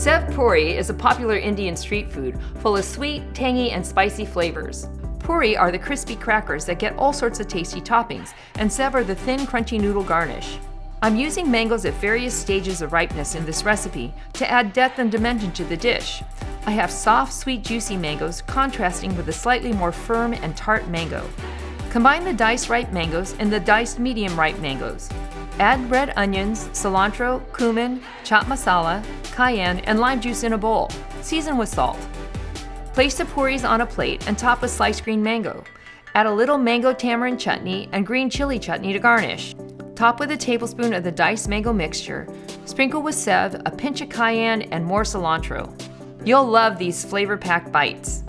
Sev Puri is a popular Indian street food full of sweet, tangy, and spicy flavors. Puri are the crispy crackers that get all sorts of tasty toppings, and Sev are the thin, crunchy noodle garnish. I'm using mangoes at various stages of ripeness in this recipe to add depth and dimension to the dish. I have soft, sweet, juicy mangoes contrasting with a slightly more firm and tart mango. Combine the diced ripe mangoes and the diced medium ripe mangoes. Add red onions, cilantro, cumin, chaat masala, cayenne, and lime juice in a bowl. Season with salt. Place the puris on a plate and top with sliced green mango. Add a little mango tamarind chutney and green chili chutney to garnish. Top with a tablespoon of the diced mango mixture. Sprinkle with Sev, a pinch of cayenne, and more cilantro. You'll love these flavor-packed bites.